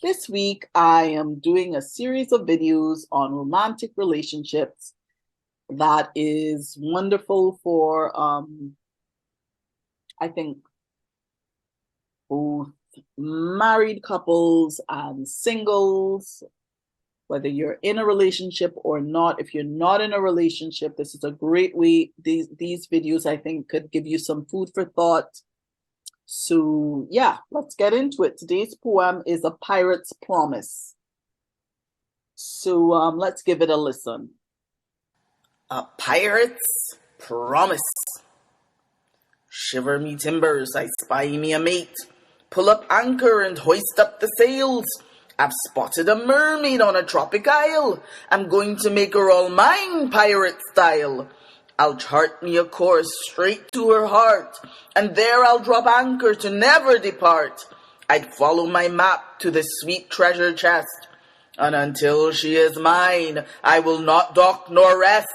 This week, I am doing a series of videos on romantic relationships that is wonderful for, I think, both married couples and singles, whether you're in a relationship or not. If you're not in a relationship, this is a great way. These videos, I think, could give you some food for thought. So, yeah, let's get into it. Today's poem is A Pirate's Promise. So let's give it a listen. A pirate's promise. Shiver me timbers, I spy me a mate. Pull up anchor and hoist up the sails. I've spotted a mermaid on a tropic isle. I'm going to make her all mine, pirate style. I'll chart me a course straight to her heart, and there I'll drop anchor to never depart. I'd follow my map to the sweet treasure chest, and until she is mine, I will not dock nor rest.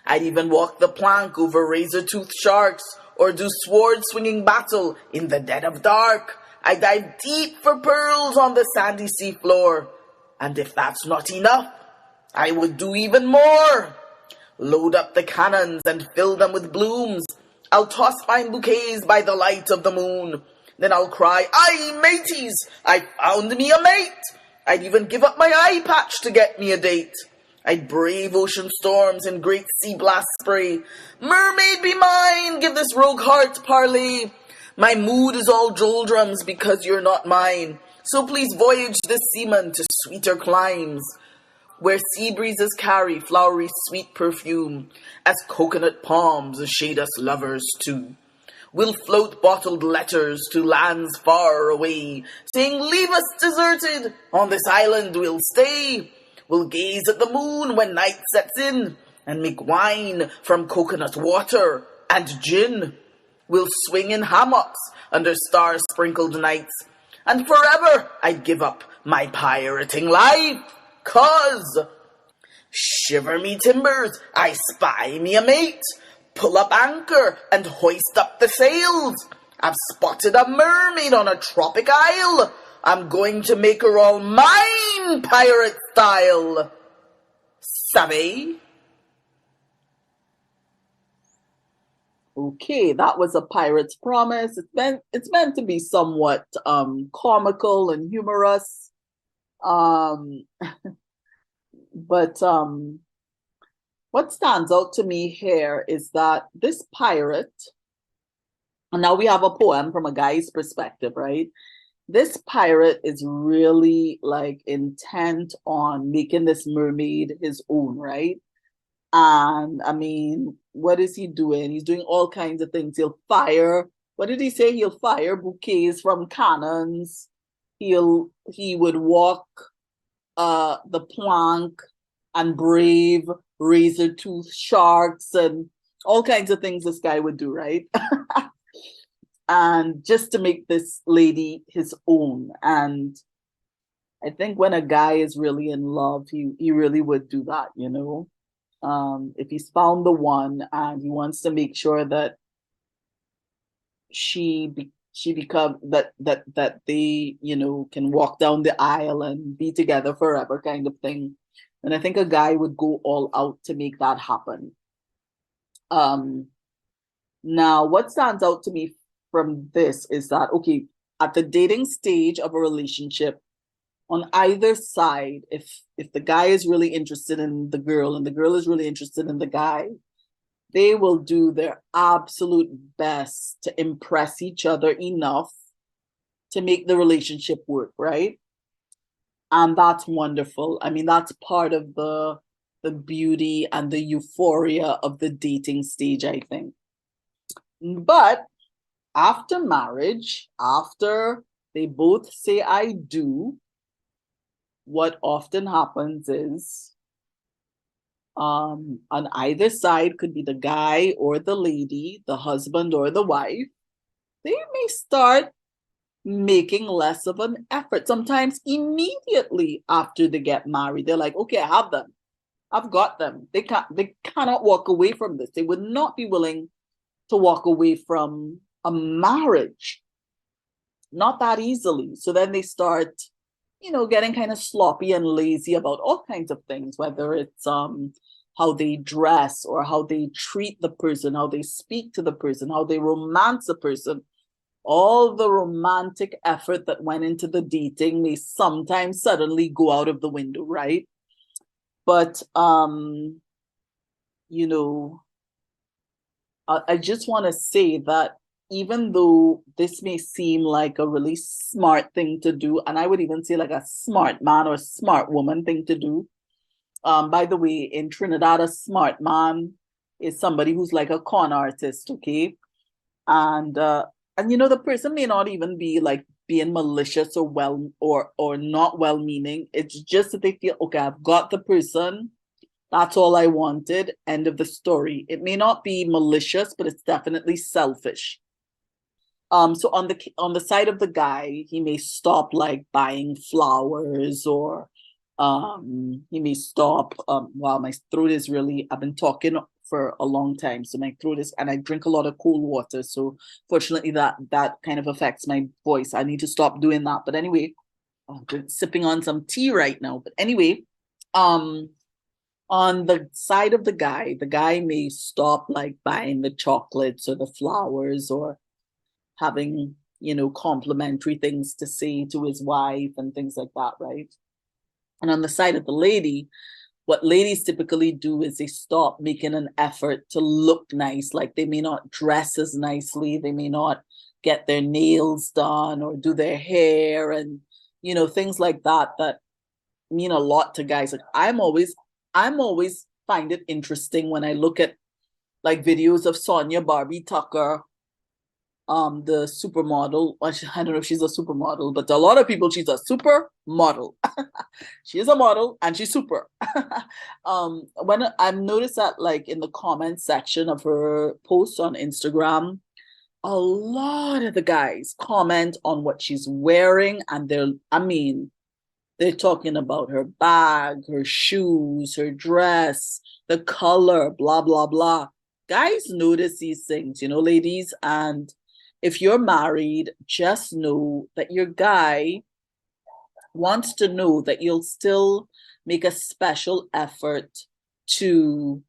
I'd even walk the plank over razor-toothed sharks, or do sword-swinging battle in the dead of dark. I dive deep for pearls on the sandy seafloor. And if that's not enough, I would do even more. Load up the cannons and fill them with blooms. I'll toss fine bouquets by the light of the moon. Then I'll cry, "Aye, mateys, I found me a mate." I'd even give up my eye patch to get me a date. I'd brave ocean storms and great sea blast spray. Mermaid be mine, give this rogue heart parley. My mood is all doldrums because you're not mine. So please voyage this seaman to sweeter climes, where sea breezes carry flowery sweet perfume, as coconut palms shade us lovers too. We'll float bottled letters to lands far away, saying, "Leave us deserted, on this island we'll stay." We'll gaze at the moon when night sets in, and make wine from coconut water and gin. We'll swing in hammocks under star-sprinkled nights, and forever I'd give up my pirating life, 'cause shiver me timbers, I spy me a mate. Pull up anchor and hoist up the sails. I've spotted a mermaid on a tropic isle. I'm going to make her all mine, pirate style. Savvy? Okay, that was A Pirate's Promise. It's meant to be somewhat comical and humorous. Um, but what stands out to me here is that this pirate, and now we have a poem from a guy's perspective, right? This pirate is really like intent on making this mermaid his own, right? And I mean, what is he doing? He's doing all kinds of things. He'll fire, what did he say? He'll fire bouquets from cannons. He would walk the plank and brave razor tooth sharks and all kinds of things this guy would do, right? And just to make this lady his own. And I think when a guy is really in love, he really would do that, you know. If he's found the one and he wants to make sure that she become that they, you know, can walk down the aisle and be together forever kind of thing. And I think a guy would go all out to make that happen. Um, Now, what stands out to me from this is that, okay, at the dating stage of a relationship, on either side, if the guy is really interested in the girl and the girl is really interested in the guy, they will do their absolute best to impress each other enough to make the relationship work, right? And that's wonderful. I mean, that's part of the beauty and the euphoria of the dating stage, I think. But after marriage, after they both say I do, what often happens is on either side, could be the guy or the lady, the husband or the wife, they may start making less of an effort. Sometimes immediately after they get married, they're like, okay, I have them. I've got them. They cannot walk away from this. They would not be willing to walk away from a marriage. not that easily. So then they start, getting kind of sloppy and lazy about all kinds of things, whether it's how they dress or how they treat the person, how they speak to the person, how they romance the person. All the romantic effort that went into the dating may sometimes suddenly go out of the window, right? But you know, I just want to say that even though this may seem like a really smart thing to do, and I would even say like a smart man or smart woman thing to do. By the way, in Trinidad, a smart man is somebody who's like a con artist, okay? And the person may not even be like being malicious or not well meaning. It's just that they feel, okay, I've got the person. That's all I wanted. End of the story. It may not be malicious, but it's definitely selfish. So on the side of the guy, he may stop like buying flowers, or he may stop wow, my throat is really, I've been talking for a long time, so my throat is, and I drink a lot of cold water, so fortunately that kind of affects my voice. I need to stop doing that. But anyway, I'm sipping on some tea right now. But anyway, um on the side of the guy may stop like buying the chocolates or the flowers, or having, complimentary things to say to his wife and things like that, right? And on the side of the lady, what ladies typically do is they stop making an effort to look nice. Like they may not dress as nicely, they may not get their nails done or do their hair, and things like that mean a lot to guys. Like I'm always find it interesting when I look at like videos of Sonia Barbie Tucker, the supermodel. Well, I don't know if she's a supermodel, but to a lot of people, she's a supermodel. She is a model and she's super. When I've noticed that, like in the comment section of her posts on Instagram, a lot of the guys comment on what she's wearing, and they're talking about her bag, her shoes, her dress, the color, blah, blah, blah. Guys notice these things, ladies. And if you're married, just know that your guy wants to know that you'll still make a special effort to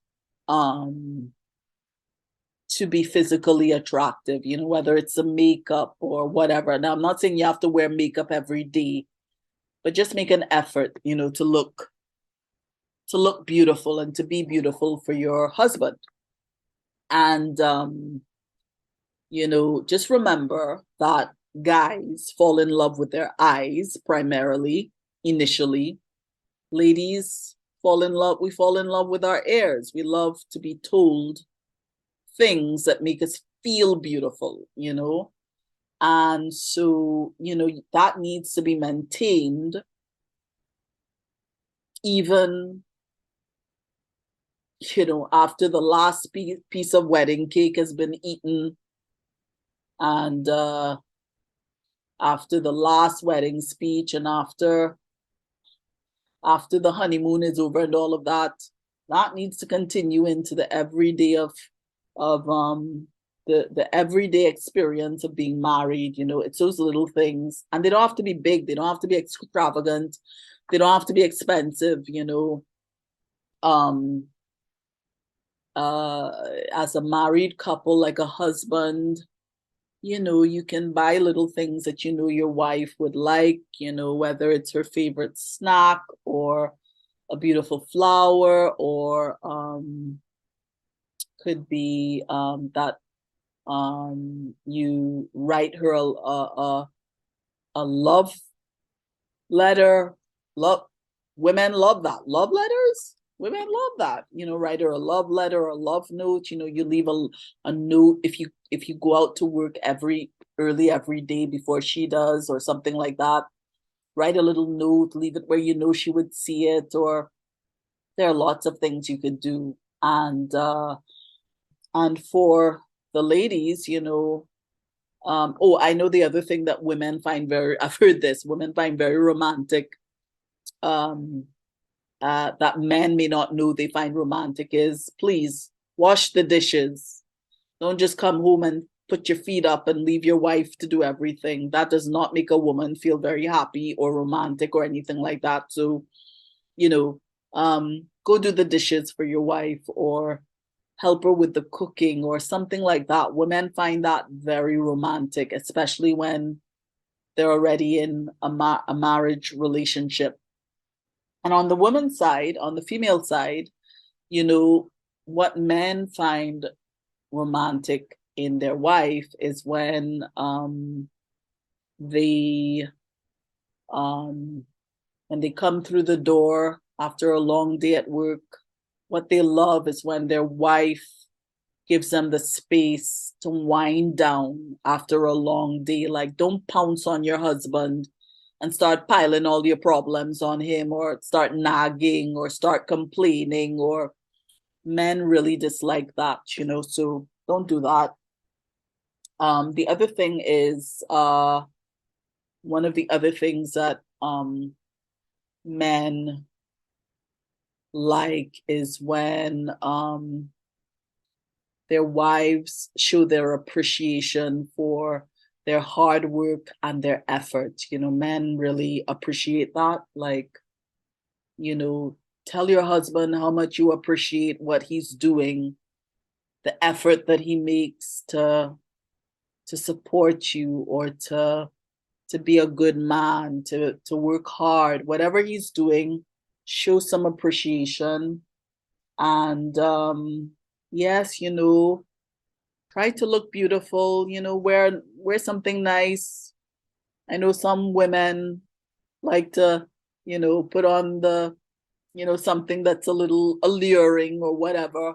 um to be physically attractive, whether it's a makeup or whatever. Now, I'm not saying you have to wear makeup every day, but just make an effort, to look beautiful and to be beautiful for your husband. And just remember that guys fall in love with their eyes primarily, initially. Ladies we fall in love with our ears. We love to be told things that make us feel beautiful, and so, that needs to be maintained even, after the last piece of wedding cake has been eaten, and after the last wedding speech, and after the honeymoon is over and all of that. That needs to continue into the everyday of the everyday experience of being married. It's those little things, and they don't have to be big, they don't have to be extravagant, they don't have to be expensive. um as a married couple, like a husband, you can buy little things that your wife would like, whether it's her favorite snack, or a beautiful flower, or could be that you write her a love letter. Love Women love that. Love letters. Women love that. Write her a love letter or a love note. You leave a note if you go out to work early every day before she does, or something like that. Write a little note, leave it where she would see it, or there are lots of things you could do. And for the ladies, I know the other thing that women find I've heard this, women find very romantic, that men may not know they find romantic, is please wash the dishes. Don't just come home and put your feet up and leave your wife to do everything. That does not make a woman feel very happy or romantic or anything like that. So, you know, go do the dishes for your wife or help her with the cooking or something like that. Women find that very romantic, especially when they're already in a marriage relationship. And on the woman's side, on the female side, you know, what men find romantic in their wife is they um when they come through the door after a long day at work. What they love is when their wife gives them the space to wind down after a long day. Like, don't pounce on your husband and start piling all your problems on him or start nagging or start complaining, or men really dislike that, you know, so don't do that. The other thing is one of the other things that men like is when their wives show their appreciation for their hard work and their effort. You know, men really appreciate that. Like, you know, tell your husband how much you appreciate what he's doing, the effort that he makes to support you or to be a good man, to work hard, whatever he's doing, show some appreciation. And yes, you know, try to look beautiful, you know, wear something nice. I know some women like to, you know, put on the, you know, something that's a little alluring or whatever.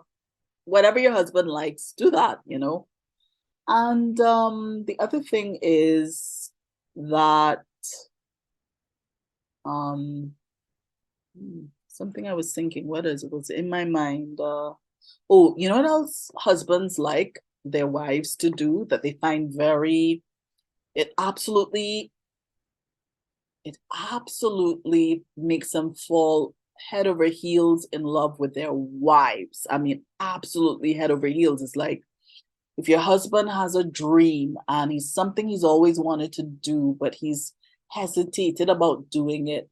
Whatever your husband likes, do that, you know. And the other thing is that um something I was thinking, what is it was in my mind. Oh, you know what else husbands like their wives to do that they find very, it absolutely it absolutely makes them fall head over heels in love with their wives. I mean, absolutely head over heels. It's like if your husband has a dream and he's something he's always wanted to do, but he's hesitated about doing it,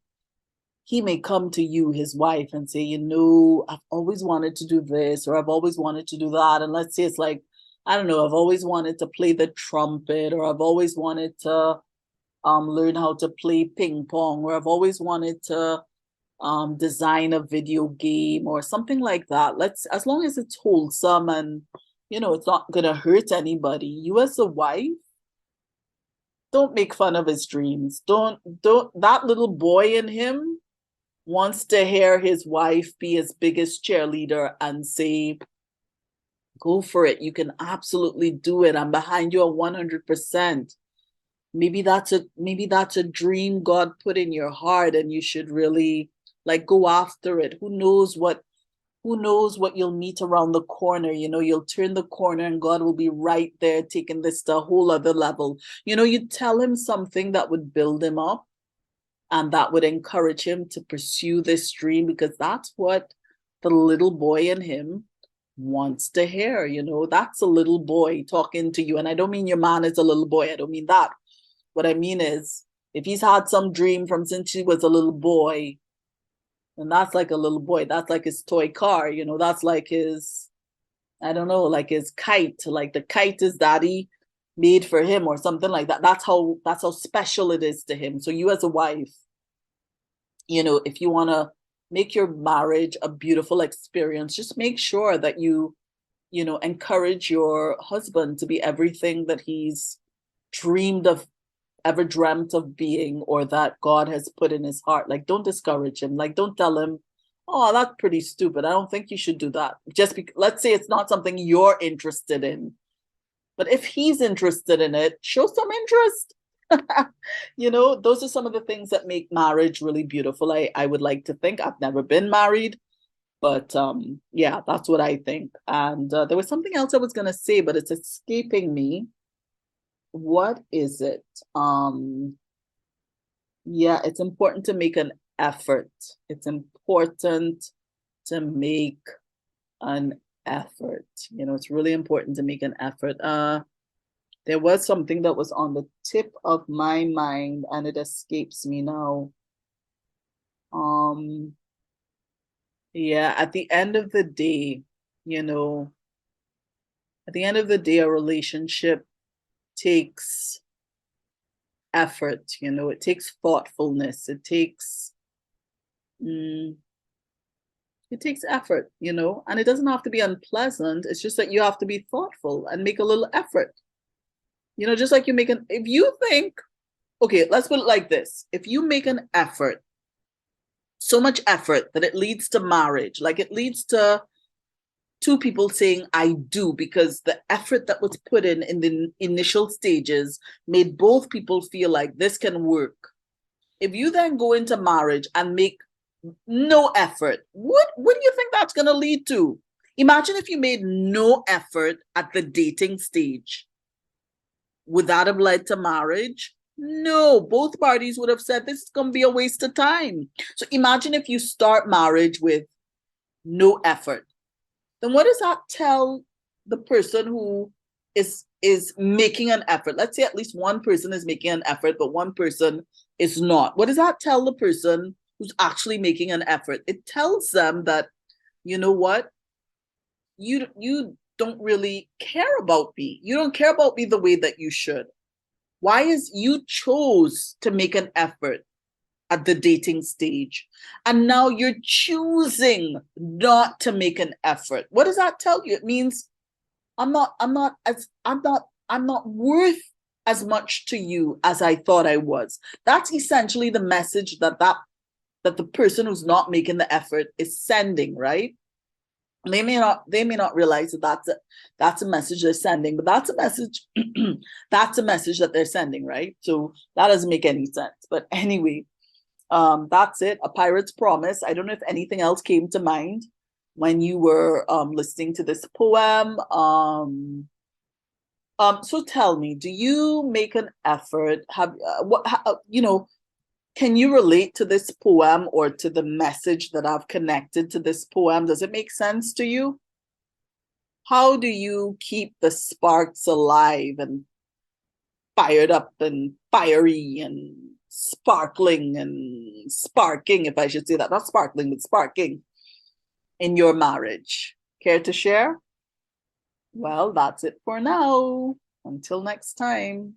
he may come to you, his wife, and say, you know, I've always wanted to do this, or I've always wanted to do that. And let's say it's like, I don't know, I've always wanted to play the trumpet, or I've always wanted to learn how to play ping pong, or I've always wanted to design a video game or something like that. Let's, as long as it's wholesome and, you know, it's not gonna hurt anybody. You as a wife, don't make fun of his dreams. Don't that little boy in him wants to hear his wife be his biggest cheerleader and say, go for it. You can absolutely do it. I'm behind you at 100%. Maybe that's a dream God put in your heart and you should really like go after it. Who knows what you'll meet around the corner. You know, you'll turn the corner and God will be right there taking this to a whole other level. You know, you tell him something that would build him up and that would encourage him to pursue this dream, because that's what the little boy in him wants to hear. You know, that's a little boy talking to you. And I don't mean your man is a little boy. I don't mean that. What I mean is, if he's had some dream from since he was a little boy, and that's like a little boy, that's like his toy car, you know, that's like his, I don't know, like his kite, like the kite his daddy made for him or something like that. That's how special it is to him. So you as a wife, you know, if you want to make your marriage a beautiful experience, just make sure that you know, encourage your husband to be everything that he's dreamed of, ever dreamt of being, or that God has put in his heart. Like, don't discourage him. Like, don't tell him, oh, that's pretty stupid, I don't think you should do that. Just because, let's say it's not something you're interested in, but if he's interested in it, show some interest. You know, those are some of the things that make marriage really beautiful. I would like to think. I've never been married, but yeah, that's what I think. And there was something else I was going to say, but it's escaping me. What is it? Yeah, it's important to make an effort. It's important to make an effort. You know, it's really important to make an effort. There was something that was on the tip of my mind and it escapes me now. Um, yeah, at the end of the day, you know, at the end of the day, a relationship takes effort, it takes thoughtfulness, mm, it takes effort, and it doesn't have to be unpleasant. It's just that you have to be thoughtful and make a little effort. Just like if you think, okay, let's put it like this. If you make an effort, so much effort that it leads to marriage, like it leads to two people saying I do, because the effort that was put in the initial stages made both people feel like this can work. If you then go into marriage and make no effort, what do you think that's going to lead to? Imagine if you made no effort at the dating stage. Would that have led to marriage? No, both parties would have said this is going to be a waste of time. So imagine if you start marriage with no effort. Then what does that tell the person who is making an effort? Let's say at least one person is making an effort, but one person is not. What does that tell the person who's actually making an effort? It tells them that, you know what, you don't really care about me. You don't care about me the way that you should. Why is you chose to make an effort at the dating stage, and now you're choosing not to make an effort? What does that tell you? It means I'm not worth as much to you as I thought I was. That's essentially the message that the person who's not making the effort is sending, right? They may not realize that that's a message they're sending, but that's a message that's a message that they're sending, right? So that doesn't make any sense. But anyway, that's it. A Pirate's Promise. I don't know if anything else came to mind when you were listening to this poem. So tell me, do you make an effort? Can you relate to this poem or to the message that I've connected to this poem? Does it make sense to you? How do you keep the sparks alive and fired up and fiery and sparkling and sparking, if I should say that? Not sparkling, but sparking in your marriage. Care to share? Well, that's it for now. Until next time.